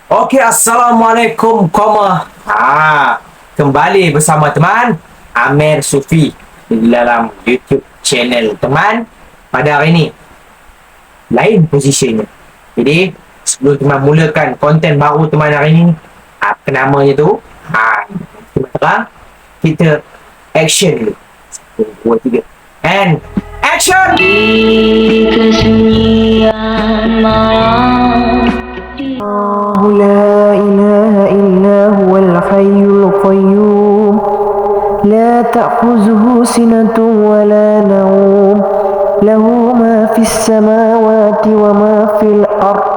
Okey, Assalamualaikum, kembali bersama teman Amir Sufi di dalam YouTube channel teman. Pada hari ini, lain posisinya. Jadi, sebelum teman mulakan konten baru teman hari ini, apa namanya tu? Teman terang, kita action dulu. 1, 2, 3. And action! Di kesunyian malam لا إله إلا هو الحي القيوم لا تأخذه سنة ولا نوم له ما في السماوات وما في الأرض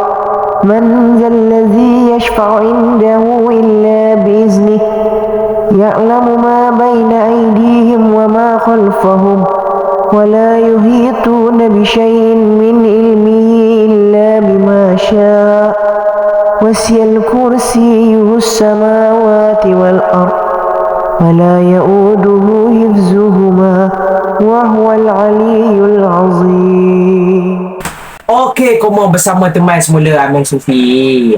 من ذا الذي يشفع عنده إلا بإذنه يعلم ما بين أيديهم وما خلفهم ولا يحيطون بشيء من علمه إلا بما شاء وسع الكرسي السماوات والأرض ولا يؤوده حفظهما وهو العلي العظيم. Okey, komo bersama teman semula Amir Sufi.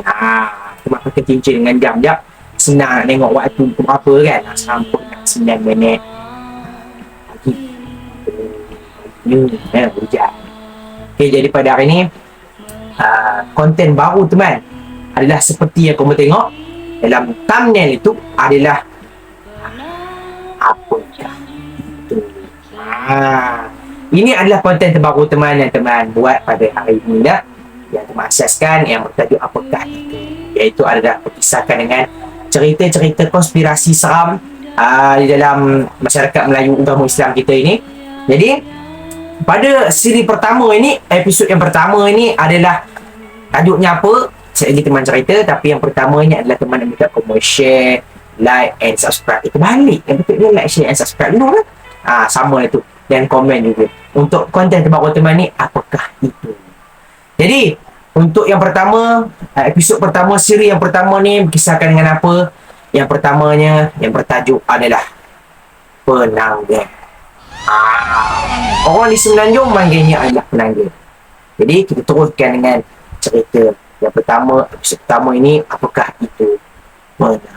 Teman pakai cincin dengan jam jap. Senang nak tengok waktu tu berapa kan. Sampai nak 9 minit. Pagi. Hujan. Okey, jadi pada hari ni konten baru teman adalah seperti yang kamu tengok dalam thumbnail itu adalah apakah itu. Ini adalah konten terbaru teman yang teman buat pada hari ini dah, yang teman asaskan, yang bertajuk apakah itu, iaitu adalah berkisahkan dengan cerita-cerita konspirasi seram di dalam masyarakat Melayu agama Islam kita ini. Jadi pada siri pertama ini, episod yang pertama ini adalah tajuknya apa? Saya lagi teman cerita, tapi yang pertamanya adalah teman yang minta kamu share, like and subscribe. Itu balik. Yang betul dia like, share and subscribe dulu lah. Sama itu. Dan komen juga. Untuk konten terbaru teman ni, apakah itu? Jadi, untuk yang pertama, episod pertama, siri yang pertama ni berkisahkan dengan apa? Yang pertamanya, yang bertajuk adalah penangga. Orang di Semenanjung manggilnya adalah penangga. Jadi, kita teruskan dengan cerita yang pertama, episod pertama ini, apakah itu penangga.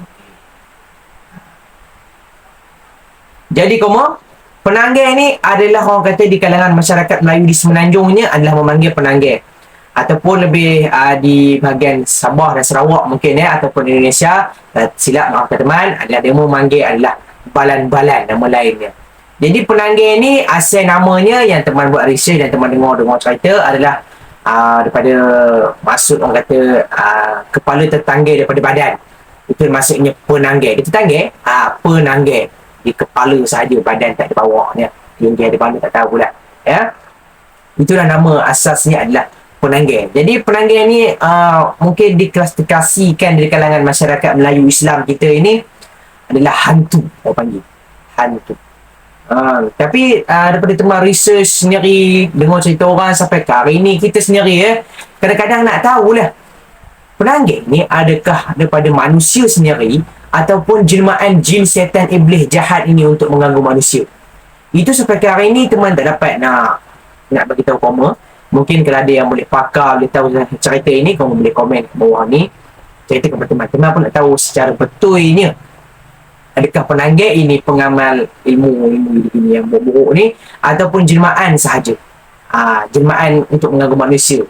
Jadi penangga ini adalah orang kata di kalangan masyarakat Melayu di Semenanjungnya adalah memanggil penangga, ataupun lebih di bahagian Sabah dan Sarawak mungkin ataupun Indonesia, silap maafkan teman, adalah dia memanggil adalah balan-balan, nama lainnya. Jadi penangga ini asal namanya yang teman buat research dan teman dengar cerita adalah daripada maksud orang kata kepala tertangga daripada badan. Itu maksudnya penangga. Dia tertangga, penangga di kepala sahaja, badan tak ada bawahnya, tinggi ada mana tak tahulah ya. Itulah nama asasnya adalah penangga. Jadi penangga ni mungkin diklasifikasikan dari kalangan masyarakat Melayu Islam kita ini adalah hantu, orang panggil hantu. Tapi daripada teman research sendiri, dengar cerita orang sampai ke hari ni, kita sendiri kadang-kadang nak tahulah penangga ni adakah daripada manusia sendiri ataupun jelmaan jin setan iblis jahat ini untuk mengganggu manusia. Itu sampai ke hari ni teman tak dapat nak bagi tahu kamu. Mungkin kalau ada yang boleh pakar, boleh tahu cerita ini, kamu boleh komen ke bawah ni, cerita kepada teman-teman pun nak tahu secara betulnya adakah penangga ini pengamal ilmu ini yang buruk ni ataupun jelmaan sahaja. Jelmaan untuk mengganggu manusia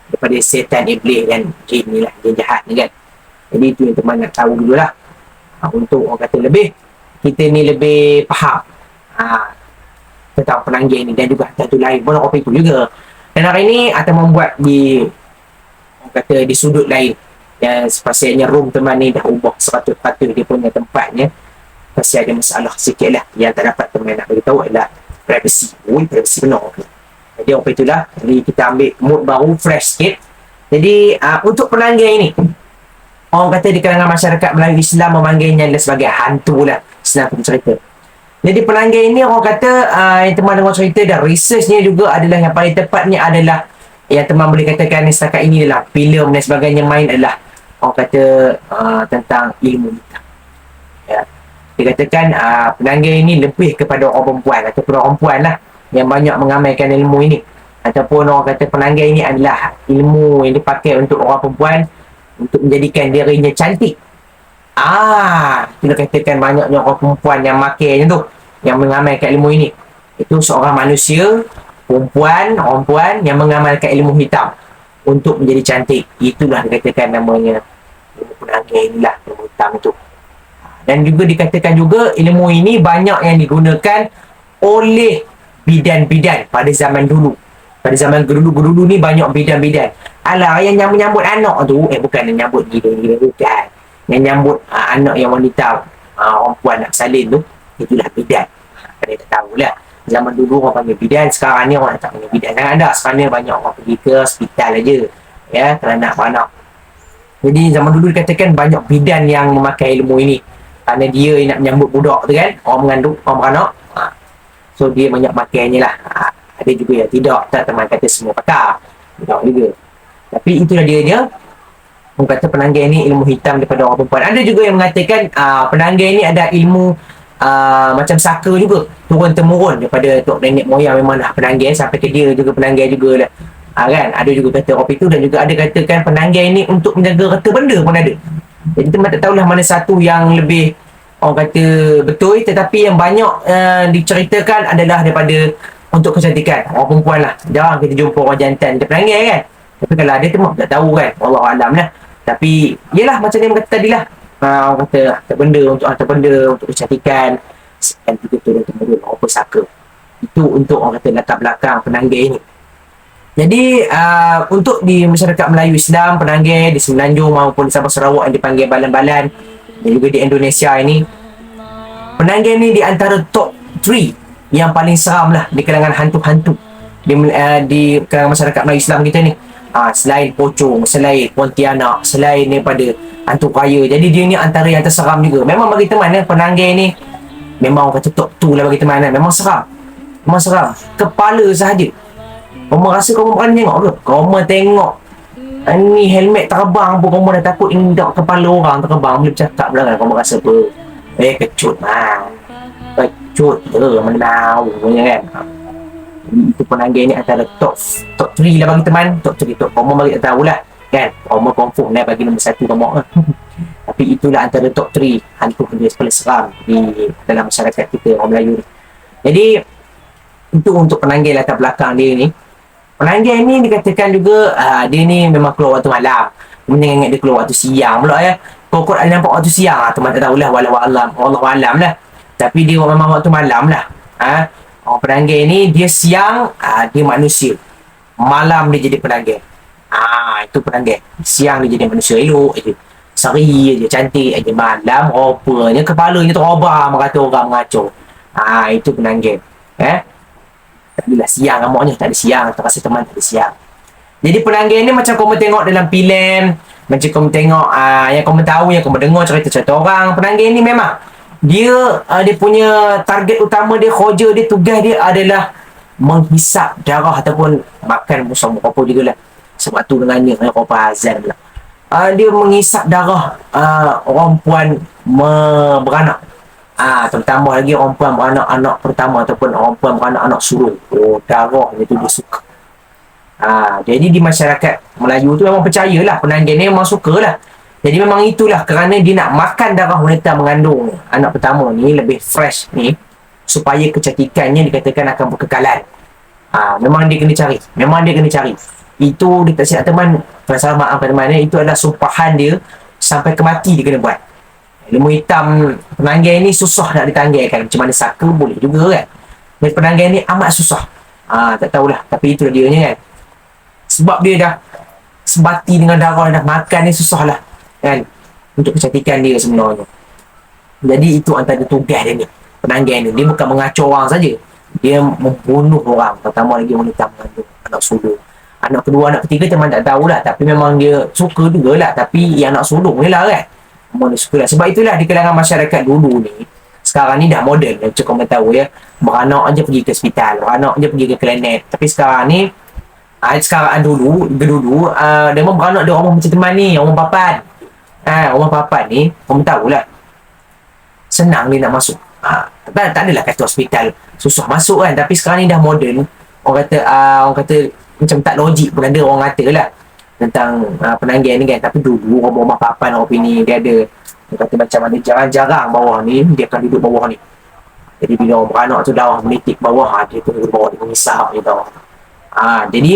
daripada setan iblis dan jin ni lah, jin jahat ni kan. Jadi itu yang teman nak tahu dululah. Untuk orang kata lebih, kita ni lebih faham tentang penangga ni, dan juga satu lain pun orang itu juga. Dan hari ni akan membuat di orang kata di sudut lain, yang sepatutnya room teman ni dah ubah 100% dia punya tempatnya. Pasti ada masalah sikit lah yang tak dapat teman nak beritahu adalah privacy. Privacy benar. Jadi apa itulah, jadi kita ambil mood baru, fresh sikit. Jadi untuk penangga ini, orang kata di kalangan masyarakat Melayu Islam memanggilnya adalah sebagai hantu lah, senang aku cerita. Jadi penangga ini orang kata yang teman dengar cerita dan researchnya juga adalah yang paling tepatnya adalah yang teman boleh katakan setakat ini adalah filem dan sebagainya main adalah orang kata tentang ilmu hitam. Ya. Dikatakan penangga ini lebih kepada orang perempuan ataupun orang perempuan lah yang banyak mengamalkan ilmu ini, ataupun orang kata penangga ini adalah ilmu yang dipakai untuk orang perempuan untuk menjadikan dirinya cantik. Kita katakan banyaknya orang perempuan yang makainya tu, yang mengamalkan ilmu ini. Itu seorang manusia, orang puan yang mengamalkan ilmu hitam untuk menjadi cantik. Itulah dikatakan namanya ilmu penanggai inilah, ilmu hitam itu. Dan juga dikatakan juga ilmu ini banyak yang digunakan oleh bidan-bidan pada zaman dulu. Pada zaman dulu ni banyak bidan-bidan. Alah, yang nyambut anak tu, bukan yang nyambut gila-gila, bukan. Yang nyambut anak yang wanita, orang puan nak salin tu, itulah bidan. Kalian tak tahulah. Zaman dulu orang panggil bidan, sekarang ni orang tak panggil bidan. Jangan ada, sekarang ni banyak orang pergi ke hospital aja. Ya, kalau nak beranak. Jadi zaman dulu dikatakan banyak bidan yang memakai ilmu ini. Kerana dia nak menyambut budak tu kan, orang mengandung, orang beranak. So dia banyak makainya lah. Ada juga yang tidak, tak teman kata semua pakar. Tidak juga. Tapi itulah dia. Orang kata penanggai ni ilmu hitam daripada orang perempuan. Ada juga yang mengatakan penanggai ni ada ilmu macam saka juga, turun-temurun daripada tok nenek moyang memang dah penanggai sampai ke dia juga penanggai jugalah. Kan? Ada juga kata orang itu, dan juga ada katakan penanggai ni untuk menjaga harta benda pun ada. Jadi teman tak tahulah mana satu yang lebih orang kata betul, tetapi yang banyak diceritakan adalah daripada untuk kecantikan orang perempuan lah. Jarang kita jumpa orang jantan dia penanggai kan. Tapi kalau ada tu tak tahu kan, Wallahualam lah. Tapi yelah macam dia kata tadi lah, orang kata harta benda untuk kecantikan, dan juga turun-temurun orang pesaka. Itu untuk orang kata latar belakang penanggai ini. Jadi untuk di masyarakat Melayu Islam, penanggai di Semenanjung maupun di Sabah Sarawak yang dipanggil balan-balan, dan juga di Indonesia ini, penanggai ni di antara top 3 yang paling seram lah di kalangan hantu-hantu di kalangan masyarakat Melayu Islam kita ni. Selain pocong, selain Pontianak, selain daripada hantu kaya. Jadi dia ni antara yang terseram juga. Memang bagi teman penanggai ni memang orang kata top 2 lah bagi teman. Memang seram. Memang seram. Kepala sahaja. Kamu rasa kamu berani tengok ke? Kamu tengok ni helmet terbang pun kamu dah takut indak kepala orang terbang. Boleh bercakap pula kan, kamu rasa apa? Kecut man. Kecut ke mana tahu punya kan. Itu penanggai ni antara top 3 lah bagi teman. Top 3, top kamu bagi tak tahulah kan. Kamu confirm lah bagi nombor 1 kamu. Tapi itulah antara top 3 hantu yang paling seram di dalam masyarakat kita orang Melayu ni. Jadi itu untuk penanggai latar belakang dia ni. Penanggai ni dikatakan juga dia ni memang keluar waktu malam. Jangan ingat dia keluar waktu siang pula ya. Kokot ada nampak waktu siang teman tak tahulah, Wallahualam lah. Tapi dia memang waktu malam lah. Orang penanggai ni dia siang dia manusia, malam dia jadi penanggai. Itu penanggai. Siang dia jadi manusia elok aja, seri aja, cantik aja. Malam rupanya kepalanya terobah kata orang mengacau. Itu penanggai. Tak adalah siang amaknya, tak ada siang. Terasa teman tak ada siang. Jadi penanggai ni macam kamu tengok dalam filem, macam kamu tengok yang kamu tahu, yang kamu dengar cerita-cerita orang. Penanggai ni memang dia punya target utama dia, kerja dia, tugas dia adalah menghisap darah ataupun makan musuh apa juga lah. Sebab tu dengannya apa azan pula. Dia menghisap darah orang puan beranak. Terutama lagi orang puan beranak anak pertama ataupun orang puan beranak anak sulung. Darah dia tu dia suka. Jadi di masyarakat Melayu tu memang percayalah penanggai ni memang sukalah. Jadi memang itulah kerana dia nak makan darah wanita mengandung anak pertama ni lebih fresh ni, supaya kecantikannya dikatakan akan berkekalan. Memang dia kena cari. Itu dia tak silap teman, salah maaf teman, itu adalah sumpahan dia sampai ke mati dia kena buat. Ilmu hitam penanggai ni susah nak ditanggaikan. Macam mana saka boleh juga kan. Dan penanggai ni amat susah. Tak tahulah, tapi itulah dia kan. Sebab dia dah sebati dengan darah, dah makan ni susah lah kan, untuk kecantikan dia sebenarnya. Jadi itu antara tugas dia ni, penanggai ni. Dia bukan mengacau orang saja, dia membunuh orang, terutama lagi wanita mengandung anak sulung. Anak kedua, anak ketiga teman tak tahulah, tapi memang dia suka jugalah. Tapi yang anak sulung ni lah kan, memang dia suka lah. Sebab itulah di kalangan masyarakat dulu ni, sekarang ni dah moden, macam kamu tahu ya, beranak aja pergi ke hospital, beranak aja pergi ke klinik. Tapi sekarang ni dulu dia memang beranak dia orang macam teman ni, orang papan. Orang papan ni, kamu tahulah, senang dia nak masuk. Tak adalah kata hospital susah masuk kan. Tapi sekarang ni dah moden. Orang kata macam tak logik pun ada orang kata lah. tentang penanggai ni kan. Tapi dulu rumah papan opini dia ada, dia kata macam mana jarang-jarang bawah ni dia akan duduk bawah ni. Jadi bila orang beranak tu dah menitik bawah, dia pun duduk bawah, dia mengisap dia tahu. Jadi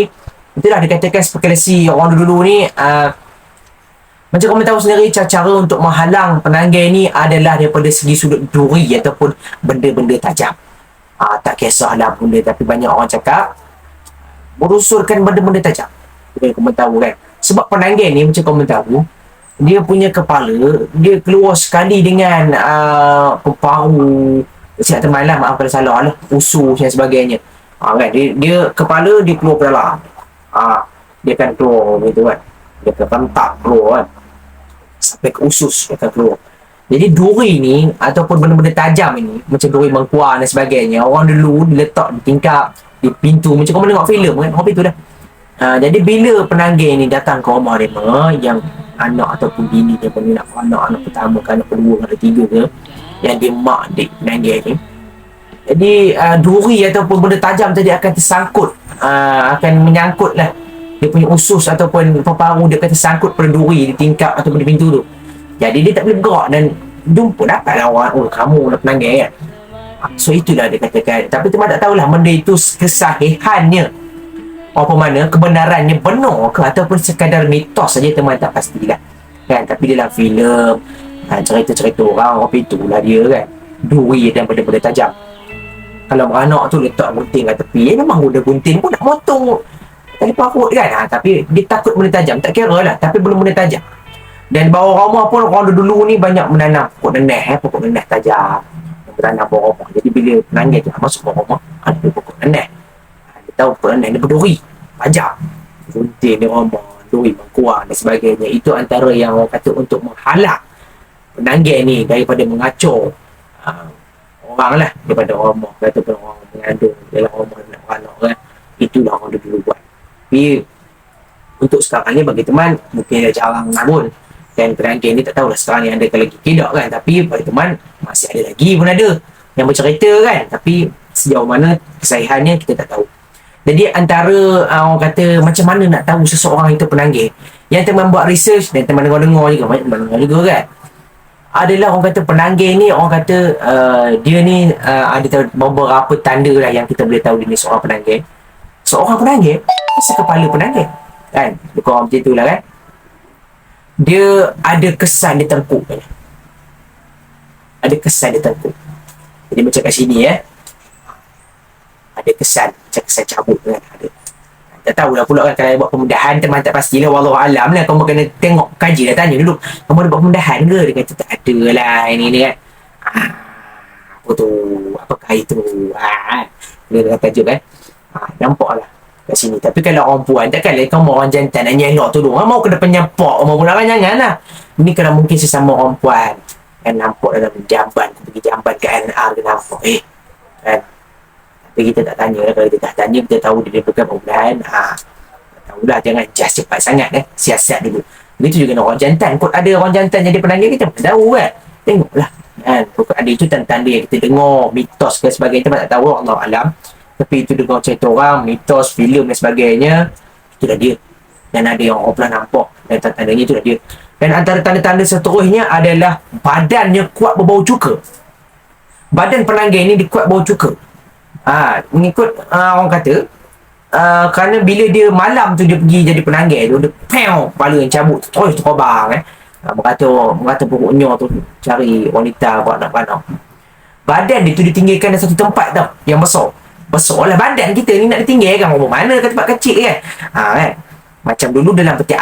itulah dikatakan spekulasi orang dulu ni, macam kamu tahu sendiri, cara untuk menghalang penanggai ni adalah daripada segi sudut duri ataupun benda-benda tajam. Tak kisahlah benda, tapi banyak orang cakap berusurkan benda-benda tajam. Kamu tahu kan, sebab penanggai ni macam kamu tahu, dia punya kepala dia keluar sekali dengan paru, siap teman lah, maaf kalau salah lah, usus dan sebagainya. Kan dia kepala dia keluar ke dalam, dia akan keluar gitu kan, dia akan rentak keluar kan, sampai ke usus dia akan keluar. Jadi duri ni ataupun benda-benda tajam ini, macam duri mengkuar dan sebagainya, orang dulu diletak di tingkap, di pintu, macam kamu tengok filem kan, orang pintu dah. Jadi bila penanggai ni datang ke rumah mereka, yang anak ataupun bini dia pun nak anak pertama ke, anak kedua ke, anak ketiga ke, yang dia mak adik penanggai ni, jadi duri ataupun benda tajam tadi akan tersangkut, akan menyangkut lah dia punya usus ataupun paru, dia akan tersangkut pada duri di tingkap ataupun di pintu tu. Jadi dia tak boleh bergerak dan jumpa dapatlah orang, kamu nak penanggai kan. So itulah dia katakan. Tapi teman tak tahulah benda itu kesahihannya, apa mana kebenarannya benar ke ataupun sekadar mitos saja, teman tak pastilah kan. Tapi dalam filem, cerita-cerita orang itulah dia kan, duri dan benda-benda tajam. Kalau beranak tu letak gunting kat tepi, memang guna gunting pun nak motong tali parut kan. Tapi dia takut benda tajam, tak kira lah, tapi belum benda tajam. Dan bawah rumah pun orang dulu ni banyak menanam pokok neneh, pokok neneh tajam yang bertanam bawah rumah. Jadi bila penanggai tu masuk bawah rumah, ada pokok neneh, dia tahu pokok neneh ni berduri tajam, gunting di rumah, duri mengkuar dan sebagainya. Itu antara yang orang kata untuk menghalang penanggai ni daripada mengacau orang lah, daripada rumah ataupun orang mengandung dalam rumah nak beranak kan. Itulah orang dulu buat. Tapi untuk sekarang ni bagi teman mungkin dah jarang pun, dan penanggai ni tak tahulah sekarang ni ada ke lagi tidak kan. Tapi bagi teman masih ada lagi pun ada yang bercerita kan, tapi sejauh mana kesahihannya kita tak tahu. Jadi antara orang kata macam mana nak tahu seseorang itu penanggai, yang teman buat research dan teman dengar-dengar juga, banyak teman dengar juga kan, adalah orang kata penanggai ni, orang kata dia ni ada beberapa tanda lah yang kita boleh tahu dia ni seorang penanggai. Seorang penanggai, kepala penanggai kan, lebih kurang macam itulah kan. Dia ada kesan di tengkuk kan? Ada kesan di tengkuk. Jadi macam kat sini ada kesan, macam kesan cabut kan, ada. Tak tahulah pula kan, kalau buat pemudahan teman tak pastilah, wallahualam lah. Kamu kena tengok, kaji dah, tanya dulu, kamu ada buat pemudahan ke? Dia kata tak ada lah ini kan. Apa tu, apakah itu, dia dah tajuk kan. Nampak lah kat sini. Tapi kalau orang puan, takkanlah kamu orang jantan nak nyelok tolong, mau kena penyampak mau pula kan, jangan lah. Ini kalau mungkin sesama orang puan kan, nampak dalam jamban, pergi jamban ke NR dia nampak kan. Tapi kita tak tanya lah. Kalau kita tak tanya, kita tahu dia bukan pemudahan, tak tahulah, jangan just cepat sangat siasat dulu. Begitu juga dengan orang jantan. Kot ada orang jantan jadi penanggai, kita pun tahu kan, tengoklah kan. Kot ada itu tanda-tanda yang kita dengar, mitos dan sebagainya, kita tak tahu, Allahualam. Tapi itu dengar cerita orang, mitos, filem dan sebagainya, itulah dia. Dan ada yang orang pernah nampak, dan tanda-tandanya itulah dia. Dan antara tanda-tanda seterusnya adalah badannya kuat berbau cuka. Badan penanggai ni dia kuat bau cuka. Mengikut orang kata, kerana bila dia malam tu dia pergi jadi penanggai tu, dia kepala yang cabut terus terbang berkata pokoknya tu cari wanita buat nak beranak. Badan dia tu ditinggalkan dalam satu tempat tau, yang besar lah badan kita ni, nak ditinggalkan orang mana ke tempat kecil kan. Kan macam dulu dalam peti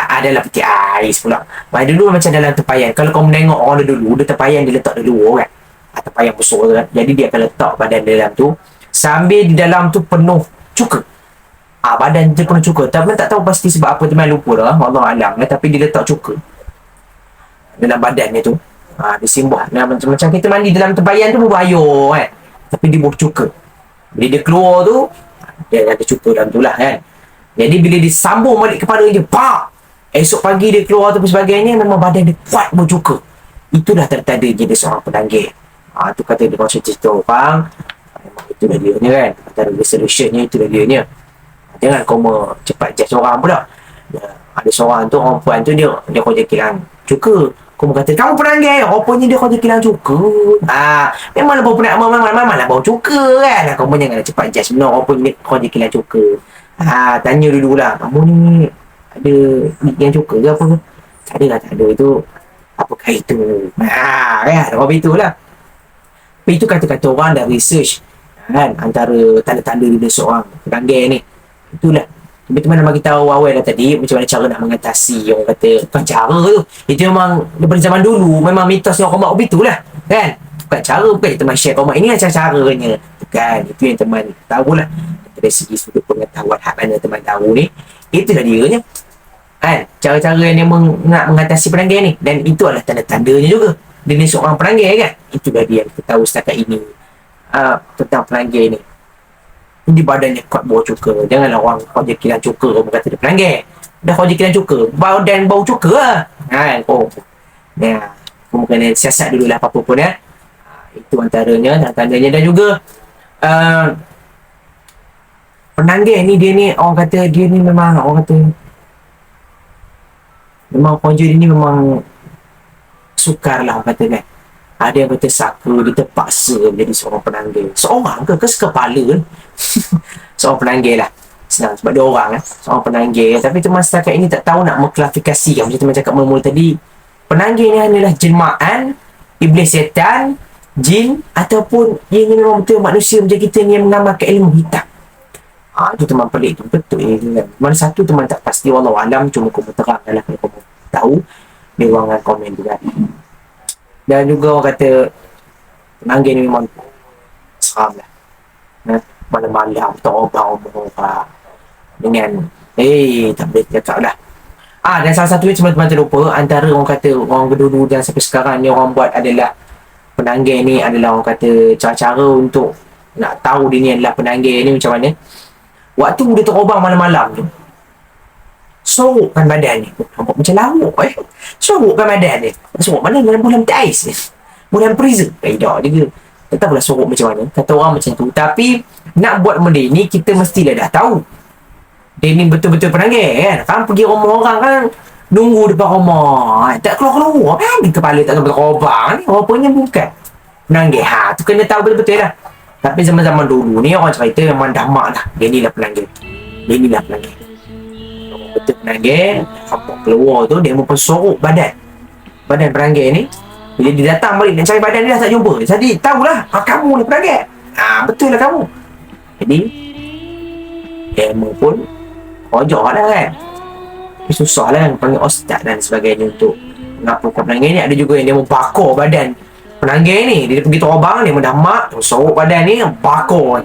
ais pula. Dulu macam dalam tempayan. Kalau kau menengok orang dulu, dia tempayan dia letak dulu kan, tempayan besar kan. Jadi dia akan letak badan dalam tu, sambil di dalam tu penuh cuka. Badan dia penuh cuka. Tapi tak tahu pasti sebab apa, teman lupa lah, wallahualam. Tapi dia letak cuka dalam badannya tu. Dia simbah. Macam kita mandi dalam tempayan tu berbahaya kan. Tapi dia buah cuka. Bila dia keluar tu, dia ada cuka dalam tu lah kan. Jadi bila dia sambung balik kepala dia, esok pagi dia keluar tu sebagainya, memang badan dia kuat bercuka. Itulah tanda-tanda dia seorang penanggai. Tu kata dia macam cerita orang, memang itulah dia ni kan. Antara resolutionnya itulah dia ni. Jangan kau cepat judge orang pula. Ada seorang tu, orang perempuan tu, dia kerja kilang cuka. Aku kata, kamu penanggai, rupanya dia kerja kilang cuka. Memanglah bau penat, memanglah bau cuka kan. Kamu jangan cepat judge benar, rupanya dia kerja kilang cuka. Tanya dulu lah, kamu ni ada kilang cuka ke apa? Tak ada lah, tak ada. Itu apakah itu? Kan, apa itulah. Tapi itu kata-kata orang dah research kan, antara tanda-tanda dia seorang penanggai ni. Itulah. Teman-teman nak bagi tahu awal dah tadi macam mana cara nak mengatasi orang kata bukan cara tu. Itu memang daripada zaman dulu memang mitos yang orang buat begitulah kan. Bukan cara, bukan teman share orang ini lah cara-caranya. Bukan, itu yang teman tahulah. Dari segi sudut pengetahuan hak mana teman tahu ni, itulah dia kan. Cara-cara yang dia nak mengatasi penanggai ni, dan itu adalah tanda-tandanya juga. Dia ni seorang penanggai kan. Itulah dia yang kita tahu setakat ini tentang penanggai ni. Di badannya kuat bau cuka. Janganlah orang kerja kilang cuka orang kata dia penanggai. Dah kerja kilang cuka, badan bau cuka lah kan. Kamu kena siasat dulu lah apa-apa pun itu antaranya dan tandanya. Dan juga penanggai ni, dia ni orang kata dia ni memang orang kata memang kerja dia ni memang sukar lah orang kata kan. Ada yang kata saka dia terpaksa menjadi seorang penanggai. Seorang ke sekepala kan? Seorang penanggai lah. Senang sebab dia orang kan. Seorang penanggai. Tapi teman setakat ini tak tahu nak mengklasifikasikan. Macam teman cakap mula-mula tadi. Penanggai ni hanyalah jelmaan, iblis setan, jin, ataupun ia ni memang betul manusia macam kita ni yang mengamalkan ilmu hitam. Itu teman pelik tu. Betul kan? Mana satu teman tak pasti. Wallahualam, cuma kamu terang lah kalau kamu tahu. Dia orang komen juga. Dan juga orang kata penanggai ni memang seram lah. Malam-malam terobang-obang dengan tak boleh cakap lah. Dan salah satunya teman-teman terlupa, antara orang kata orang kedua-dua dan sampai sekarang ni orang buat adalah penanggai ni adalah orang kata cara-cara untuk nak tahu dia ni adalah penanggai ni macam mana. Waktu dia terobang malam-malam tu, sorokkan badan ni. Nampak macam lauk sorokkan badan ni. Sorok mana? Dalam bulan ais ni, bulan freezer. Tak juga. Tak tahulah sorok macam mana. Kata orang macam tu. Tapi nak buat benda ni, kita mestilah dah tahu dia ni betul-betul penanggai kan. Kan pergi rumah orang kan, nunggu depan rumah tak keluar-keluar kan, kepala tak berkorban ni, rupanya bukan penanggai. Tu kena tahu betul-betul lah. Tapi zaman-zaman dulu ni orang cerita memang dah mak lah, dia ni lah penanggai. Betul penanggai, apa keluar tu dia memang sorok badan penanggai ni. Bila dia datang balik nak cari badan dia dah tak jumpa. Jadi tahulah kamu ni penanggai. Betul lah kamu. Jadi ilmu pun rojak lah kan. Susah lah kan panggil ustaz dan sebagainya untuk mengapakan penanggai ni. Ada juga yang dia membakar badan penanggai ni. Dia pergi terobang, dia mendamak, sorok badan ni, bakar.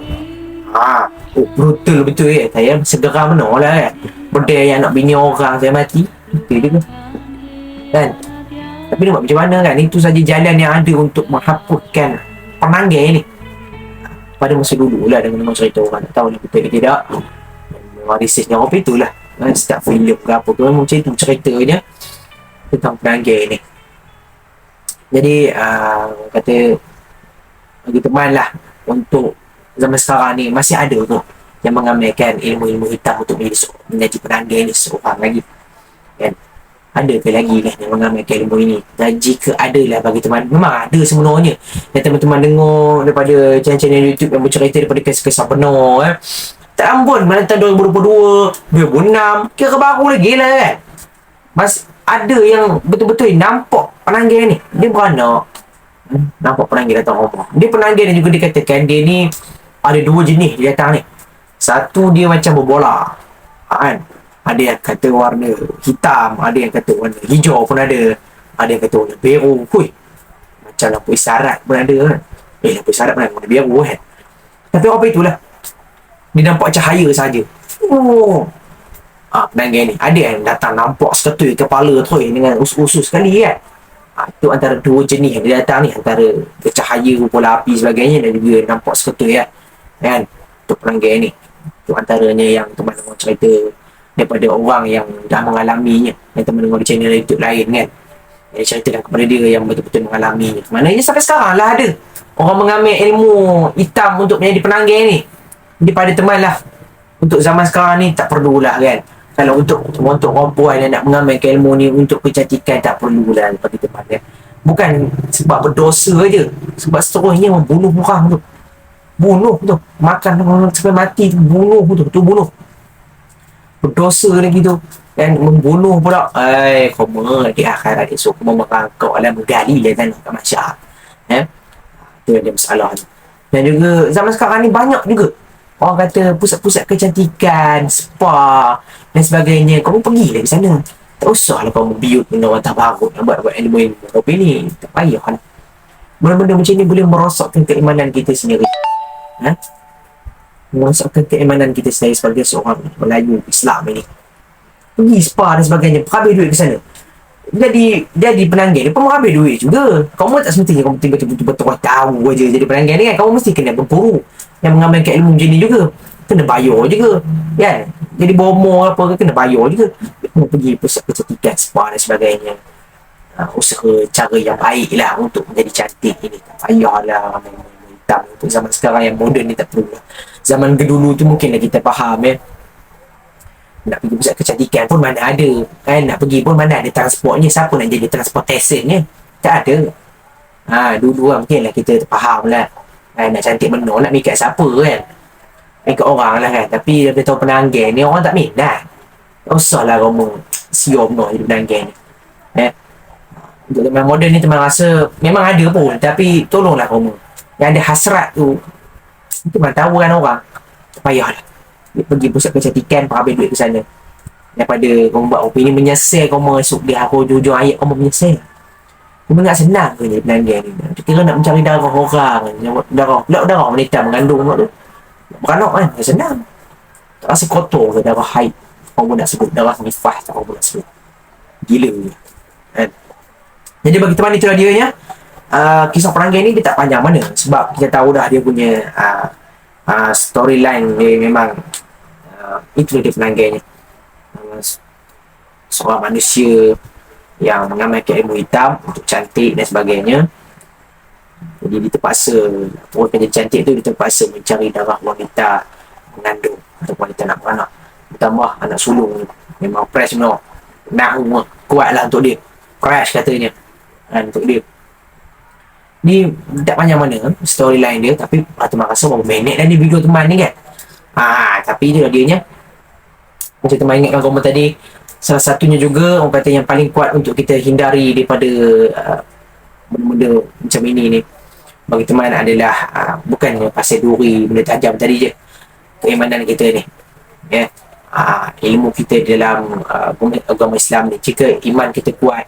Brutal betul ya. Saya segera mana lah kan. Benda yang nak bini orang saya mati. Betul juga kan. Tapi nak buat macam mana kan. Itu saja jalan yang ada untuk menghapuskan penanggai ni. Pada masa dulu lah, dengan cerita orang tak tahu lah betul ke tidak. Memang researchnya apa itulah setiap filem ke apa ke, memang macam itu ceritanya tentang penanggai ni. Jadi kata bagi teman lah, untuk zaman sekarang ni masih ada tu yang mengamalkan ilmu-ilmu hitam untuk menjadi penanggai ni seorang lagi kan. Ada ke lagi kan yang mengamalkan ilmu ini? Dan jika ada lah bagi teman, memang ada sebenarnya yang teman-teman dengar daripada channel-channel YouTube yang bercerita daripada kisah-kisah benar tak ambon mana tahun 2022, 2006, kira baru lagi lah kan. Ada yang betul-betul nampak penanggai ni, dia beranak, nampak penanggai datang rumah dia. Penanggai ni juga dikatakan dia ni ada dua jenis dia datang ni. Satu dia macam berbola kan. Ada yang kata warna hitam, ada yang kata warna hijau pun ada yang kata warna biru. Macam lampu isyarat pun ada kan. Lampu isyarat pun ada warna biru kan. Tapi apa itulah, dia nampak cahaya saja. Penanggai ni ada yang datang nampak seketui kepala tu dengan usus-usus sekali kan. Itu antara dua jenis yang dia datang ni, antara cahaya bola api sebagainya, dan juga nampak seketui kan. Untuk penanggai ni, itu antaranya yang teman-teman cerita daripada orang yang dah mengalaminya, yang teman dengar di channel YouTube lain kan. Dia ceritakan kepada dia yang betul-betul mengalaminya. Maknanya sampai sekarang lah ada orang mengambil ilmu hitam untuk menjadi penanggai ni. Jadi pada teman lah, untuk zaman sekarang ni tak perlulah kan Kalau untuk perempuan yang nak mengamalkan ilmu ni untuk kecantikan, tak perlulah bagi teman ya. Bukan sebab berdosa je, sebab seterusnya membunuh orang tu. Bunuh tu, makan orang sampai mati tu, bunuh tu bunuh. Berdosa lagi tu, dan membunuh pula. Koma di akhirat esok koma merangkau alam menggali lah tanah kat masyarakat. Tu yang dia masalah tu. Dan juga zaman sekarang ni banyak juga orang kata pusat-pusat kecantikan, spa dan sebagainya. Kamu pergi lah ke sana. Tak usahlah kamu biut benda orang tabarut nak buat ilmu kopi ni. Tak payah lah. Benda-benda macam ni boleh merosakkan keimanan kita sendiri. Merosakkan keimanan kita sendiri sebagai seorang Melayu Islam ini. Pergi spa dan sebagainya, habis duit ke sana. Jadi penanggal dia pun habis duit juga. Kamu tak semestinya kamu tiba-tiba terus tahu aja jadi penanggal ni kan. Kamu mesti kena berguru yang mengamalkan ilmu macam ni juga. Kena bayar juga kan. Jadi bomo apa ke kena bayar juga. Kamu pergi pusat kecantikan, spa dan sebagainya. Usaha cara yang baik lah untuk menjadi cantik ini. Tak payahlah hitam. Untuk zaman sekarang yang moden ni tak perlu lah. Zaman dulu tu mungkinlah kita faham ya. Nak pergi pusat kecantikan pun mana ada kan, nak pergi pun mana ada transportnya, siapa nak jadi transportationnya, tak ada. Dulu lah mungkin lah kita faham lah kan, nak cantik benar nak mikat siapa kan, mikat orang lah kan. Tapi dia tahu penanggal ni orang tak minat, tak usah lah kamu siom no jadi penanggal ni untuk teman moden ni. Teman rasa memang ada pun, tapi tolonglah kamu yang ada hasrat tu, teman tahu kan orang, tak payahlah pergi pusat kecantikan habis duit ke sana, daripada kamu buat opini menyesal. Kamu masuk di hujung ayat kamu menyesal. Kamu nak senang ke jadi penanggal ni? Kira nak mencari darah orang, darah wanita mengandung tu beranak kan, senang. Tak rasa kotor ke darah haid? Kamu nak sebut darah nifas, tak kamu nak sebut gila kan? Jadi bagi teman itulah dia nya. Kisah penanggal ni dia tak panjang mana, sebab kita tahu dah dia punya storyline dia memang itulah dia penanggalnya. Seorang manusia yang mengamalkan ilmu hitam untuk cantik dan sebagainya. Jadi dia terpaksa, orang yang cantik tu dia terpaksa mencari darah wanita mengandung atau wanita nak beranak, ditambah anak sulung ni. Memang fresh benar, nak kuat lah untuk dia, crash katanya untuk dia. Ni tak panjang mana storyline dia, tapi teman rasa berapa minit dah ni video teman ni kan. Tapi dia dianya macam teman ingatkan komen tadi, salah satunya juga orang kata yang paling kuat untuk kita hindari daripada benda-benda macam ini ni bagi teman adalah bukannya pasal duri benda tajam tadi je, keimanan kita ni ya. Ilmu kita dalam agama Islam ni, jika iman kita kuat,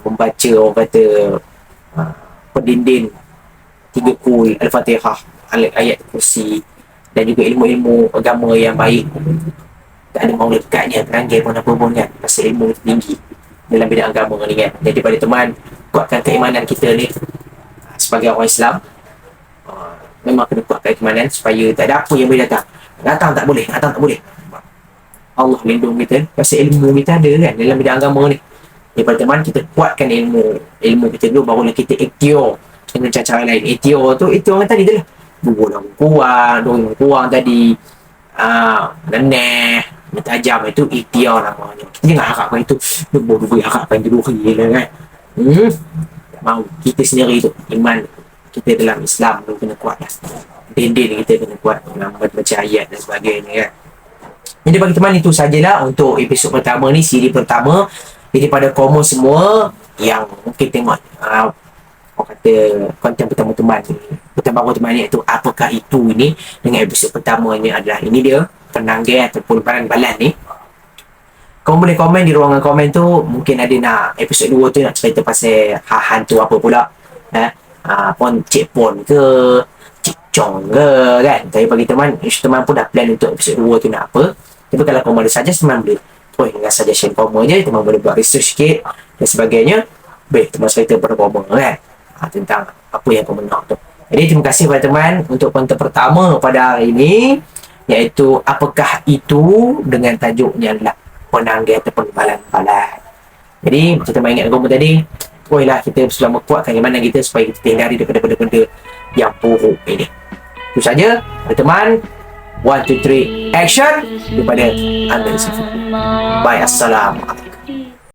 membaca orang kata pendinding 3 kul Al-Fatihah, ayat kursi, dan juga ilmu-ilmu agama yang baik, tak ada mau dekatnya penanggal pun apa pun kan, pasal ilmu tinggi dalam bidang agama ni kan. Jadi pada teman, kuatkan keimanan kita ni sebagai orang Islam. Memang kena kuatkan keimanan supaya tak ada apa yang boleh datang tak boleh. Allah lindung kita pasal ilmu kita ada kan dalam bidang agama ni. Daripada teman, kita kuatkan ilmu kita dulu, barulah kita ikhtiar dengan cara lain. Ikhtiar orang tadi tu lah, 2 kurang tadi, neneh tajam, itu ikhtiar namanya. Kita jangan harapkan itu bodoh, harapkan dulu lah kan. Tak mahu. Kita sendiri tu, iman kita dalam Islam tu kena kuat lah, dinding kita kena kuat dengan baca ayat dan sebagainya kan. Jadi bagi teman, itu sajalah untuk episod pertama ni, siri pertama. Jadi pada kamu semua yang mungkin tengok orang kata konten pertama teman ni, iaitu apakah itu ini, dengan episod pertamanya adalah ini dia penanggal ataupun balan-balan ni. Kamu boleh komen di ruangan komen tu, mungkin ada nak episod 2 tu nak cerita pasal hantu apa pula, pon cik pon ke cik chong ke kan. Tapi bagi teman pun dah plan untuk episod 2 tu nak apa. Tapi kalau kamu ada saja, teman boleh dengan suggestion kamu je, teman boleh buat research sikit dan sebagainya. Boleh teman cerita pada kamu kan, tentang apa yang kamu nak tu. Jadi terima kasih kepada teman untuk konten pertama pada hari ini, iaitu apakah itu, dengan tajuknya adalah penanggal ataupun balan-balan. Jadi macam teman ingat kamu tadi, lah kita selama kuatkan imanan kita supaya kita hindari daripada benda-benda yang buruk ini. Itu saja teman. 1, 2, 3, action daripada Anda Sufi. Bye, assalamualaikum.